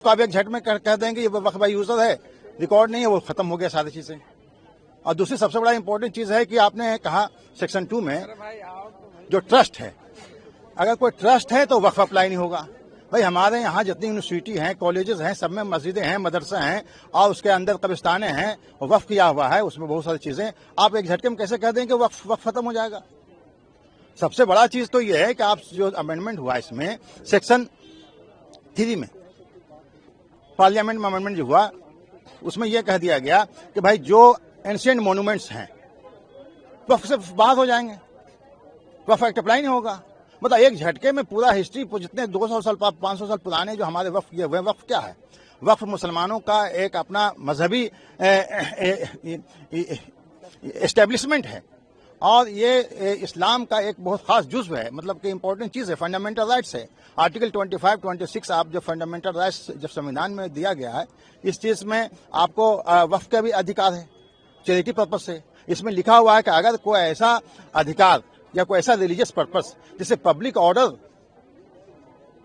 तो आप एक झट में कह देंगे ये वक्फ बाय यूजर है, रिकॉर्ड नहीं है, वो खत्म हो गया सारी चीजें। और दूसरी सबसे बड़ा इंपॉर्टेंट चीज है कि आपने कहा सेक्शन 2 में जो ट्रस्ट है, अगर कोई ट्रस्ट है तो वक्फ अप्लाई नहीं होगा। भाई हमारे यहाँ जितनी यूनिवर्सिटी हैं, कॉलेजेस हैं, सब में मस्जिदें हैं, मदरसे हैं और उसके अंदर कब्रिस्तानें हैं, वक्फ किया हुआ है, उसमें बहुत सारी चीजें। आप एक झटके में कैसे कह देंगे वक्फ खत्म हो जाएगा? सबसे बड़ा चीज तो यह है कि आप जो अमेंडमेंट हुआ इसमें सेक्शन 3 में पार्लियामेंट में अमेंडमेंट जो हुआ उसमें यह कह दिया गया कि भाई जो एंशिएंट मॉन्यूमेंट्स हैं वक्फ से बाहर हो जाएंगे, वक्फ एक्ट अप्लाई नहीं होगा। मतलब एक झटके में पूरा हिस्ट्री जितने 200 साल 500 साल पुराने जो हमारे वक्फ किए हुए हैं, वक्फ क्या है? वक्फ मुसलमानों का एक अपना मजहबी एस्टेब्लिशमेंट है और ये इस्लाम का एक बहुत खास जुज्व है, मतलब कि इंपॉर्टेंट चीज है, फंडामेंटल राइट्स है। आर्टिकल 25, 26 आप जो फंडामेंटल राइट्स जब संविधान में दिया गया है, इस चीज में आपको वक्फ का भी अधिकार है चैरिटी पर्पज से। इसमें लिखा हुआ है कि अगर कोई ऐसा अधिकार या कोई ऐसा रिलीजियस पर्पस जिससे पब्लिक ऑर्डर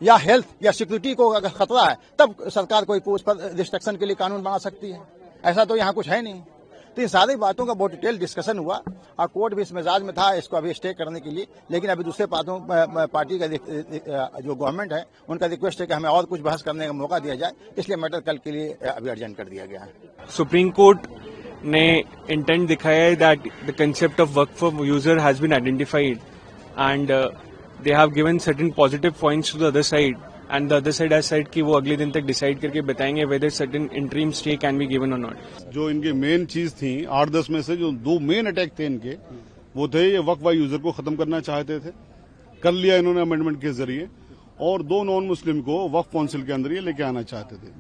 या हेल्थ या सिक्योरिटी को अगर खतरा है, तब सरकार कोई उस पर रिस्ट्रिक्शन के लिए कानून बना सकती है। ऐसा तो यहाँ कुछ है नहीं। तो इन सारी बातों का बहुत डिटेल डिस्कशन हुआ और कोर्ट भी इस मिजाज में था इसको अभी स्टे करने के लिए, लेकिन अभी दूसरे पार्टी का जो गवर्नमेंट है उनका रिक्वेस्ट है कि हमें और कुछ बहस करने का मौका दिया जाए, इसलिए मैटर कल के लिए अभी अर्जेंट कर दिया गया है। सुप्रीम कोर्ट ने इंटेंट दिखाया है that the concept of Waqf user has been identified and they have given certain positive points to the other side and the other side has said कि वो अगले दिन तक डिसाइड करके बताएंगे whether certain interim stay can be given और not. जो इनके मेन चीज थी 8-10 में से जो 2 मेन अटैक थे इनके, वो थे ये वक्फ बाय यूजर को खत्म करना चाहते थे, कर लिया इन्होंने अमेंडमेंट के जरिए, और 2 नॉन मुस्लिम को वक्फ काउंसिल के अंदर ये लेके आना चाहते थे।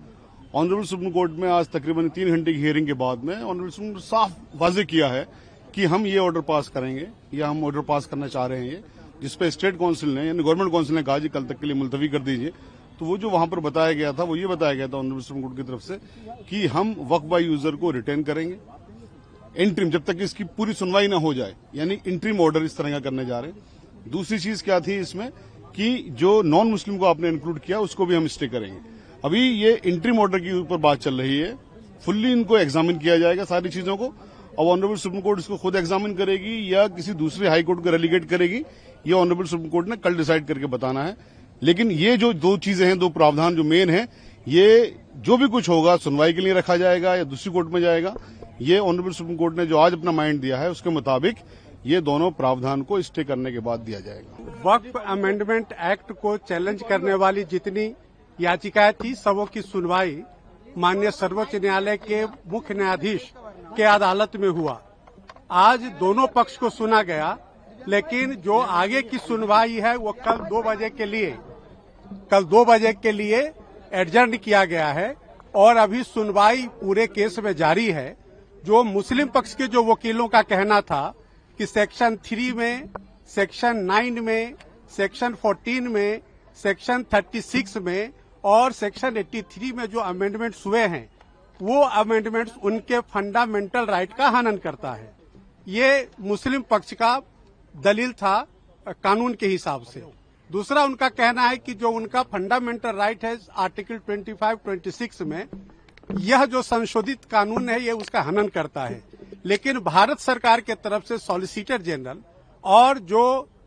ऑनरेबल सुप्रीम कोर्ट में आज तकरीबन 3 घंटे की हियरिंग के बाद में ऑनरेबल सुप्रीम कोर्ट साफ वाजे किया है कि हम ये ऑर्डर पास करेंगे या हम ऑर्डर पास करना चाह रहे हैं, ये जिसपे स्टेट काउंसिल ने यानी गवर्नमेंट काउंसिल ने कहा जी कल तक के लिए मुलतवी कर दीजिए। तो वो जो वहां पर बताया गया था वो ये बताया गया था ऑनरेबल सुप्रीम कोर्ट की तरफ से कि हम वक्फ बाय यूजर को रिटेन करेंगे इंटरिम, जब तक इसकी पूरी सुनवाई ना हो जाए, यानी इंटरिम ऑर्डर इस तरह का करने जा रहे हैं। दूसरी चीज क्या थी इसमें कि जो नॉन मुस्लिम को आपने इंक्लूड किया उसको भी हम स्टे करेंगे। अभी ये इंटरिम ऑर्डर के ऊपर बात चल रही है, फुल्ली इनको एग्जामिन किया जाएगा सारी चीजों को। अब ऑनरेबल सुप्रीम कोर्ट इसको खुद एग्जामिन करेगी या किसी दूसरे हाई कोर्ट को रेलीगेट करेगी, ये ऑनरेबल सुप्रीम कोर्ट ने कल डिसाइड करके बताना है। लेकिन ये जो 2 चीजें हैं, 2 प्रावधान जो मेन है, ये जो भी कुछ होगा सुनवाई के लिए रखा जाएगा या दूसरी कोर्ट में जाएगा। ये ऑनरेबल सुप्रीम कोर्ट ने जो आज अपना माइंड दिया है उसके मुताबिक ये दोनों प्रावधान को स्टे करने के बाद दिया जाएगा। वक्फ अमेंडमेंट एक्ट को चैलेंज करने वाली जितनी याचिकाएं थी, सबों की सुनवाई माननीय सर्वोच्च न्यायालय के मुख्य न्यायाधीश के अदालत में हुआ। आज दोनों पक्ष को सुना गया, लेकिन जो आगे की सुनवाई है वो कल 2 बजे के लिए एडजर्न किया गया है और अभी सुनवाई पूरे केस में जारी है। जो मुस्लिम पक्ष के जो वकीलों का कहना था कि सेक्शन 3 में, सेक्शन 9 में, सेक्शन 14 में, सेक्शन 36 में और सेक्शन 83 में जो अमेंडमेंट्स हुए हैं, वो अमेंडमेंट्स उनके फंडामेंटल राइट का हनन करता है। ये मुस्लिम पक्ष का दलील था कानून के हिसाब से। दूसरा उनका कहना है कि जो उनका फंडामेंटल राइट है आर्टिकल 25, 26 में, यह जो संशोधित कानून है ये उसका हनन करता है। लेकिन भारत सरकार के तरफ से सॉलिसिटर जनरल और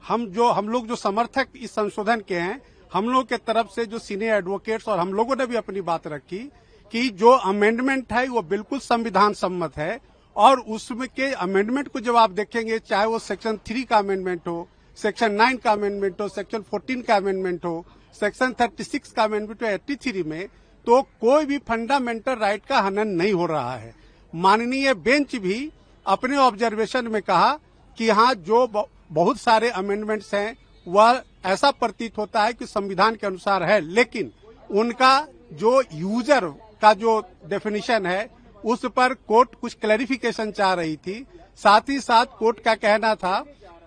हम लोग जो समर्थक इस संशोधन के हैं, हम लोग के तरफ से जो सीनियर एडवोकेट्स और हम लोगों ने भी अपनी बात रखी कि जो अमेंडमेंट है वो बिल्कुल संविधान सम्मत है और उसमें के अमेंडमेंट को जब आप देखेंगे, चाहे वो सेक्शन 3 का अमेंडमेंट हो, सेक्शन 9 का अमेंडमेंट हो, सेक्शन 14 का अमेंडमेंट हो, सेक्शन 36 का अमेंडमेंट हो, 83 में, तो कोई भी फंडामेंटल राइट का हनन नहीं हो रहा है। माननीय बेंच भी अपने ऑब्जर्वेशन में कहा कि हाँ, जो बहुत सारे अमेंडमेंट्स हैं वह ऐसा प्रतीत होता है कि संविधान के अनुसार है, लेकिन उनका जो यूजर का जो डेफिनेशन है उस पर कोर्ट कुछ क्लैरिफिकेशन चाह रही थी। साथ ही साथ कोर्ट का कहना था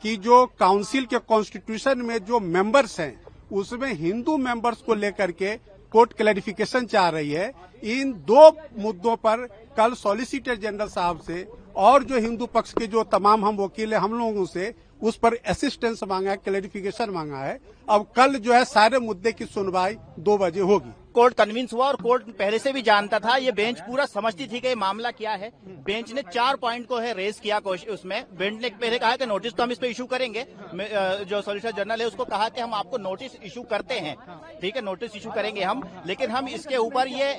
कि जो काउंसिल के कॉन्स्टिट्यूशन में जो मेंबर्स हैं उसमें हिंदू मेंबर्स को लेकर के कोर्ट क्लैरिफिकेशन चाह रही है। इन 2 मुद्दों पर कल सॉलिसिटर जनरल साहब से और जो हिंदू पक्ष के जो तमाम हम वकील हैं, हम लोगों से उस पर असिस्टेंस मांगा है, क्लैरिफिकेशन मांगा है। अब कल जो है सारे मुद्दे की सुनवाई 2 बजे होगी। कोर्ट कन्विंस हुआ और कोर्ट पहले से भी जानता था, ये बेंच पूरा समझती थी कि ये मामला क्या है। बेंच ने 4 पॉइंट को है रेज किया उसमें। बेंच ने पहले कहा कि नोटिस तो हम इस पे इशू करेंगे, जो सॉलिसिटर जनरल है उसको कहा कि हम आपको नोटिस इशू करते हैं, ठीक है, नोटिस इशू करेंगे हम, लेकिन हम इसके ऊपर ये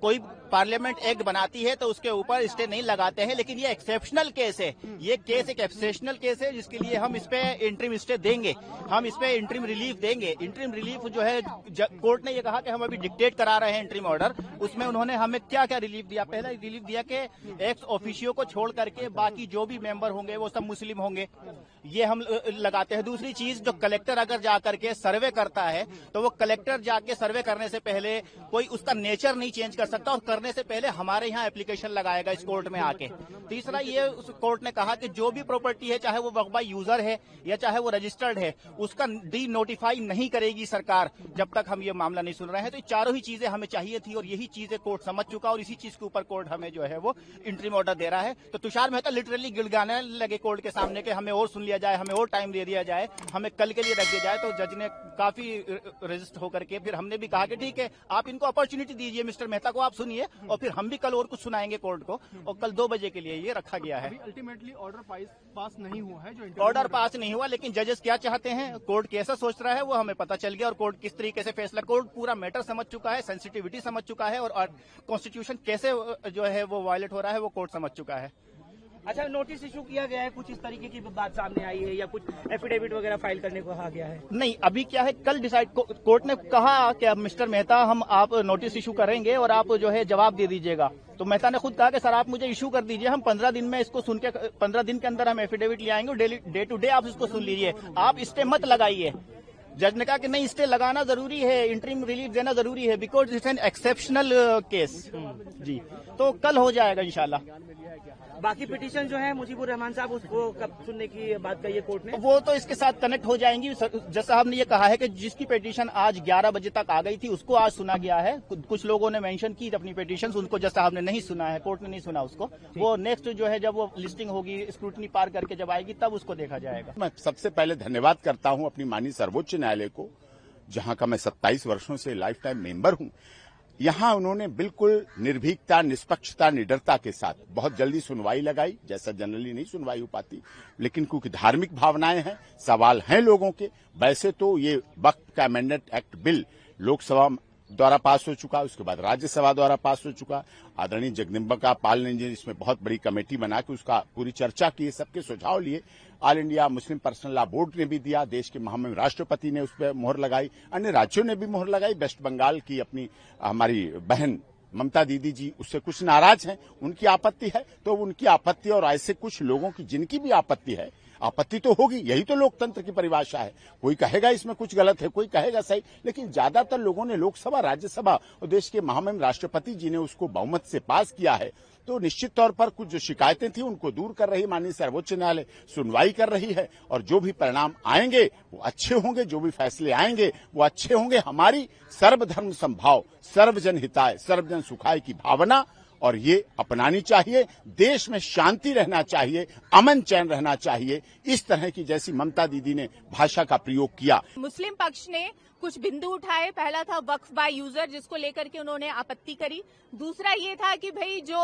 कोई पार्लियामेंट एक्ट बनाती है तो उसके ऊपर स्टे नहीं लगाते हैं। लेकिन ये एक्सेप्शनल केस है, ये केस एक एक्सेप्शनल केस है जिसके लिए हम इस पे इंटरिम स्टे देंगे, हम इस पे इंटरिम रिलीफ देंगे। इंटरिम रिलीफ जो है कोर्ट ने ये कहा कि हम अभी डिक्टेट करा रहे हैं इंटरिम ऑर्डर, उसमें उन्होंने हमें क्या क्या रिलीफ दिया। पहला रिलीफ दिया कि एक्स ऑफिशियो को छोड़ करके बाकी जो भी मेंबर होंगे वो सब मुस्लिम होंगे, ये हम लगाते हैं। दूसरी चीज, जो कलेक्टर अगर जा करके सर्वे करता है तो वो कलेक्टर जाके सर्वे करने से पहले कोई उसका नेचर नहीं चेंज कर सकता और करने से पहले हमारे यहाँ एप्लीकेशन लगाएगा इस कोर्ट में आके। तीसरा, ये उस कोर्ट ने कहा कि जो भी प्रॉपर्टी है, चाहे वो वक्फ बाय यूजर है या चाहे वो रजिस्टर्ड है, उसका डी नोटिफाई नहीं करेगी सरकार जब तक हम ये मामला नहीं सुन रहे हैं। तो ये चारों ही चीजें हमें चाहिए थी और यही चीजें कोर्ट समझ चुका और इसी चीज के ऊपर कोर्ट हमें जो है वो इंटरिम ऑर्डर दे रहा है। तो तुषार मेहता लिटरली गिड़गाने लगे कोर्ट के सामने कि हमें और सुन लिया जाए, हमें और टाइम दे दिया जाए, हमें कल के लिए रख दिया जाए। तो जज ने काफी रजिस्ट होकर के फिर हमने भी कहा कि ठीक है, आप इनको अपॉर्चुनिटी दीजिए, मिस्टर मेहता को आप सुनिए और फिर हम भी कल और कुछ सुनाएंगे कोर्ट को। और कल 2 बजे के लिए ये रखा गया है। अल्टीमेटली ऑर्डर पास नहीं हुआ है, जो ऑर्डर पास नहीं हुआ, लेकिन जजेस क्या चाहते हैं, कोर्ट कैसा सोच रहा है वो हमें पता चल गया और कोर्ट किस तरीके से फैसला, कोर्ट पूरा मैटर समझ चुका है, सेंसिटिविटी समझ चुका है और कॉन्स्टिट्यूशन कैसे जो है वो वायलेट हो रहा है वो कोर्ट समझ चुका है। अच्छा, नोटिस इशू किया गया है, कुछ इस तरीके की बात सामने आई है या कुछ एफिडेविट वगैरह फाइल करने को कहा गया है? नहीं, अभी क्या है, कल डिसाइड कोर्ट ने कहा कि अब मिस्टर मेहता हम आप नोटिस इशू करेंगे और आप जो है जवाब दे दीजिएगा। तो मेहता ने खुद कहा कि सर आप मुझे इशू कर दीजिए, हम 15 दिन में इसको सुन के 15 दिन के अंदर हम एफिडेविट ले आएंगे, डे टू डे आप इसको सुन लीजिए, आप स्टे मत लगाइए। जज ने कहा कि नहीं, स्टे लगाना जरूरी है, इंटरिम रिलीफ देना जरूरी है, because it's an exceptional case जी। तो कल हो जाएगा इंशाल्लाह। बाकी पिटीशन जो है मुजीबुर रहमान साहब, उसको कब सुनने की बात कही है कोर्ट ने? वो तो इसके साथ कनेक्ट हो जाएंगी। जज साहब ने ये कहा है कि जिसकी पिटीशन आज 11 बजे तक आ गई थी उसको आज सुना गया है। कुछ लोगों ने मेंशन की अपनी पिटीशन, उनको जज साहब ने नहीं सुना है, कोर्ट ने नहीं सुना उसको। वो नेक्स्ट जो है जब वो लिस्टिंग होगी, स्क्रूटनी पार करके जब आएगी तब उसको देखा जाएगा। मैं सबसे पहले धन्यवाद करता हूं अपनी माननीय सर्वोच्च न्यायालय को, जहां का मैं 27 वर्षों से लाइफ टाइम मेंबर हूं। यहां उन्होंने बिल्कुल निर्भीकता, निष्पक्षता, निडरता के साथ बहुत जल्दी सुनवाई लगाई, जैसा जनरली नहीं सुनवाई हो पाती, लेकिन क्योंकि धार्मिक भावनाएं हैं, सवाल हैं लोगों के। वैसे तो ये वक्फ का अमेंडमेंट एक्ट बिल लोकसभा द्वारा पास हो चुका, उसके बाद राज्यसभा द्वारा पास हो चुका। आदरणीय जगदम्बिका पाल ने इसमें बहुत बड़ी कमेटी बना के उसका पूरी चर्चा की, सबके सुझाव लिए। All India Muslim personal law board ने भी दिया, देश के महामहिम राष्ट्रपति ने उस पर मोहर लगाई, अन्य राज्यों ने भी मोहर लगाई। वेस्ट बंगाल की अपनी हमारी बहन ममता दीदी जी उससे कुछ नाराज हैं, उनकी आपत्ति है, तो उनकी आपत्ति और ऐसे कुछ लोगों की जिनकी भी आपत्ति है, आपत्ति तो होगी, यही तो लोकतंत्र की परिभाषा है। कोई कहेगा इसमें कुछ गलत है, कोई कहेगा सही, लेकिन ज्यादातर लोगों ने लोकसभा, राज्यसभा और देश के महामहिम राष्ट्रपति जी ने उसको बहुमत से पास किया है। तो निश्चित तौर पर कुछ जो शिकायतें थी उनको दूर कर रही माननीय सर्वोच्च न्यायालय सुनवाई कर रही है और जो भी परिणाम आएंगे वो अच्छे होंगे, जो भी फैसले आएंगे वो अच्छे होंगे। हमारी सर्वधर्म समभाव, सर्वजन हिताय, सर्वजन सुखाय की भावना और ये अपनानी चाहिए। देश में शांति रहना चाहिए, अमन चैन रहना चाहिए। इस तरह की जैसी ममता दीदी ने भाषा का प्रयोग किया। मुस्लिम पक्ष ने कुछ बिंदु उठाए। पहला था वक्फ बाय यूजर, जिसको लेकर के उन्होंने आपत्ति करी। दूसरा ये था कि भाई जो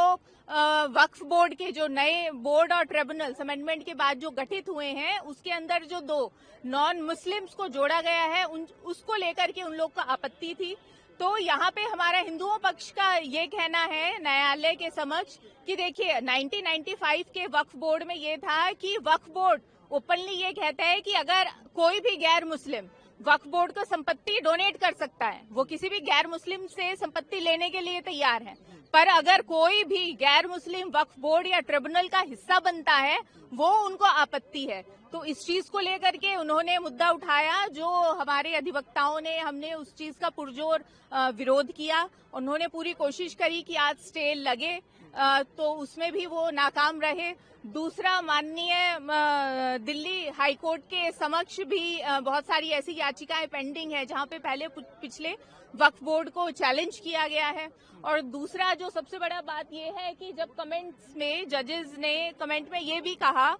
वक्फ बोर्ड के जो नए बोर्ड और ट्रिब्यूनल्स अमेंडमेंट के बाद जो गठित हुए हैं, उसके अंदर जो 2 नॉन मुस्लिम्स को जोड़ा गया है, उसको लेकर के उन लोग को आपत्ति थी। तो यहाँ पे हमारा हिंदुओं पक्ष का ये कहना है न्यायालय के समक्ष कि देखिए 1995 के वक्फ बोर्ड में ये था कि वक्फ बोर्ड ओपनली ये कहता है कि अगर कोई भी गैर मुस्लिम वक्फ बोर्ड को संपत्ति डोनेट कर सकता है, वो किसी भी गैर मुस्लिम से संपत्ति लेने के लिए तैयार है, पर अगर कोई भी गैर मुस्लिम वक्फ बोर्ड या ट्रिब्यूनल का हिस्सा बनता है वो उनको आपत्ति है। तो इस चीज को लेकर के उन्होंने मुद्दा उठाया, जो हमारे अधिवक्ताओं ने, हमने उस चीज का पुरजोर विरोध किया। उन्होंने पूरी कोशिश करी कि आज स्टे लगे, तो उसमें भी वो नाकाम रहे। दूसरा, माननीय दिल्ली हाईकोर्ट के समक्ष भी बहुत सारी ऐसी याचिकाएं पेंडिंग है जहां पे पहले पिछले वक्फ बोर्ड को चैलेंज किया गया है। और दूसरा जो सबसे बड़ा बात ये है कि जब कमेंट्स में जजेस ने कमेंट में ये भी कहा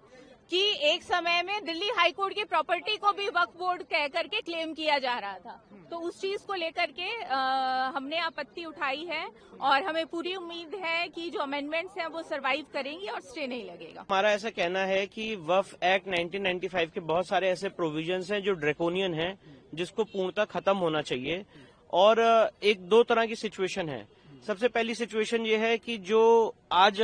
कि एक समय में दिल्ली हाई कोर्ट की प्रॉपर्टी को भी वक्फ बोर्ड कह करके क्लेम किया जा रहा था। तो उस चीज को लेकर के हमने आपत्ति उठाई है और हमें पूरी उम्मीद है कि जो अमेंडमेंट्स हैं वो सरवाइव करेंगी और स्टे नहीं लगेगा। हमारा ऐसा कहना है कि वक्फ एक्ट 1995 के बहुत सारे ऐसे प्रोविजंस हैं जो ड्रैकोनियन हैं, जिसको पूर्णतः खत्म होना चाहिए। और एक दो तरह की सिचुएशन है। सबसे पहली सिचुएशन ये है कि जो आज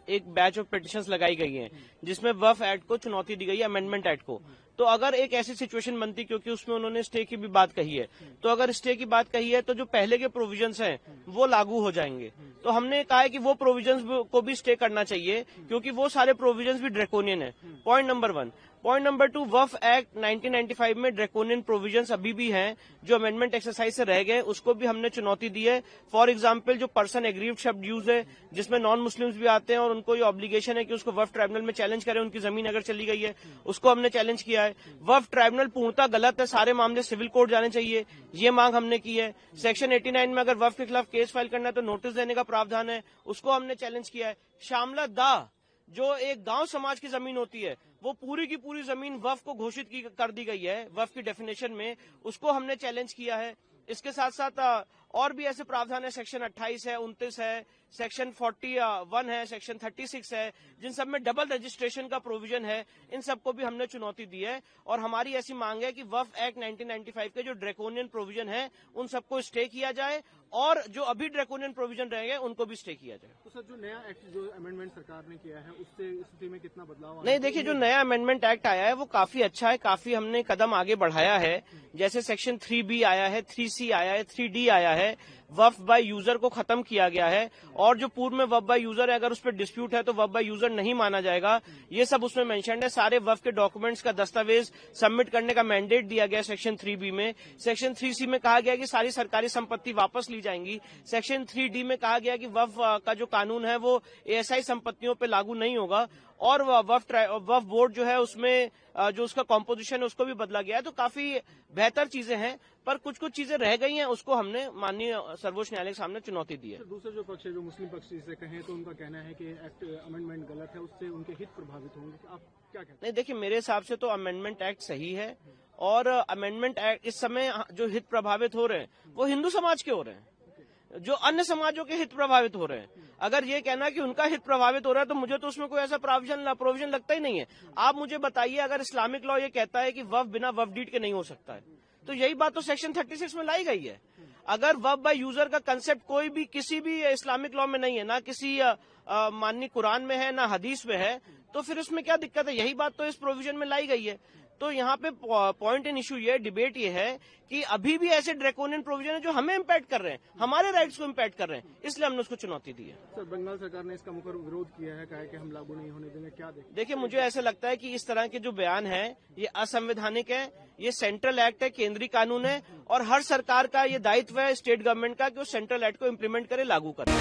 एक बैच ऑफ पिटिशंस लगाई गई हैं जिसमें वक्फ एक्ट को चुनौती दी गई है, अमेंडमेंट एक्ट को। तो अगर एक ऐसी सिचुएशन बनती, क्योंकि उसमें उन्होंने स्टे की भी बात कही है, तो अगर स्टे की बात कही है तो जो पहले के प्रोविजंस हैं वो लागू हो जाएंगे। तो हमने कहा है कि वो प्रोविजंस को भी स्टे करना चाहिए, क्योंकि वो सारे प्रोविजंस भी ड्रैकोनियन है। Point number 1। पॉइंट नंबर 2, वक्फ एक्ट 1995 में ड्रैकोनियन प्रोविजंस अभी भी हैं जो अमेंडमेंट एक्सरसाइज से रह गए, उसको भी हमने चुनौती दी है। फॉर एग्जांपल, जो पर्सन एग्रीव्ड शब्द यूज है, जिसमें नॉन मुस्लिम्स भी आते हैं और उनको ये ऑब्लिगेशन है कि उसको वक्फ ट्राइब्यूनल में चैलेंज करें, उनकी जमीन अगर चली गई है, उसको हमने चैलेंज किया है। वक्फ ट्राइब्यूनल पूर्णतः गलत है, सारे मामले सिविल कोर्ट जाने चाहिए, ये मांग हमने की है। सेक्शन 89 में अगर वक्फ के खिलाफ केस फाइल करना है तो नोटिस देने का प्रावधान है, उसको हमने चैलेंज किया है। शामला दा, जो एक गांव समाज की जमीन होती है, वो पूरी की पूरी जमीन वक्फ को घोषित कर दी गई है वक्फ की डेफिनेशन में, उसको हमने चैलेंज किया है। इसके साथ साथ और भी ऐसे प्रावधान है, सेक्शन 28 है, 29 है, सेक्शन 41 है, सेक्शन 36 है, जिन सब में डबल रजिस्ट्रेशन का प्रोविजन है। इन सबको भी हमने चुनौती दी है और हमारी ऐसी मांग है कि वक्फ एक्ट 1995 के जो ड्रैकोनियन प्रोविजन है उन सबको स्टे किया जाए और जो अभी ड्रैकोनियन प्रोविजन रहेंगे उनको भी स्टे किया जाए। तो सर, जो नया एक्ट जो अमेंडमेंट सरकार ने किया है उससे स्थिति में कितना बदलाव? नहीं, देखिए, जो नया अमेंडमेंट एक्ट आया है वो काफी अच्छा है, काफी हमने कदम आगे बढ़ाया है। जैसे सेक्शन 3B आया है, 3C आया है, 3D आया है। वक्फ बाय यूजर को खत्म किया गया है और जो पूर्व में वक्फ बाय यूजर है, अगर उस पर डिस्प्यूट है तो वक्फ बाय यूजर नहीं माना जाएगा। ये सब उसमें मेंशन्ड है। सारे वक्फ के डॉक्यूमेंट्स का दस्तावेज सबमिट करने का मैंडेट दिया गया सेक्शन 3B में। सेक्शन 3C में कहा गया कि सारी सरकारी संपत्ति वापस ली जाएंगी। सेक्शन 3D में कहा गया कि वक्फ का जो कानून है वो ASI संपत्तियों पर लागू नहीं होगा और वक्फ बोर्ड जो है उसमें जो उसका कॉम्पोजिशन है उसको भी बदला गया है। तो काफी बेहतर चीजें हैं, पर कुछ कुछ चीजें रह गई हैं, उसको हमने माननीय सर्वोच्च न्यायालय के सामने चुनौती दी है। दूसरे जो पक्ष है, जो मुस्लिम पक्ष से कहें तो उनका कहना है कि एक्ट अमेंडमेंट गलत है, उससे उनके हित प्रभावित होंगे। आप क्या कहते हैं? नहीं, देखिए, मेरे हिसाब से तो अमेंडमेंट एक्ट सही है और अमेंडमेंट एक्ट इस समय जो हित प्रभावित हो रहे हैं वो हिंदू समाज के हो रहे हैं, जो अन्य समाजों के हित प्रभावित हो रहे हैं। अगर ये कहना कि उनका हित प्रभावित हो रहा है तो मुझे तो उसमें कोई ऐसा प्रोविजन लगता ही नहीं है। आप मुझे बताइए, अगर इस्लामिक लॉ ये कहता है कि वक्फ बिना वक्फ डीड के नहीं हो सकता है, तो यही बात तो सेक्शन 36 में लाई गई है। अगर वक्फ बाय यूजर का कंसेप्ट कोई भी किसी भी इस्लामिक लॉ में नहीं है, ना किसी माननीय कुरान में है, ना हदीस में है, तो फिर उसमें क्या दिक्कत है? यही बात तो इस प्रोविजन में लाई गई है। तो यहाँ पे पॉइंट इन इशू ये, डिबेट ये है कि अभी भी ऐसे ड्रैकोनियन प्रोविजन है जो हमें इम्पैक्ट कर रहे हैं, हमारे राइट्स को इम्पैक्ट कर रहे हैं, इसलिए हमने उसको चुनौती दी है। सर, बंगाल सरकार ने इसका मुखर विरोध किया है, कहा है कि हम लागू नहीं होने देंगे, क्या देखिए, मुझे ऐसा लगता है कि इस तरह के जो बयान है ये असंवैधानिक है। ये सेंट्रल एक्ट है, केंद्रीय कानून है और हर सरकार का ये दायित्व है स्टेट गवर्नमेंट का कि वो सेंट्रल एक्ट को इम्प्लीमेंट करे, लागू करे।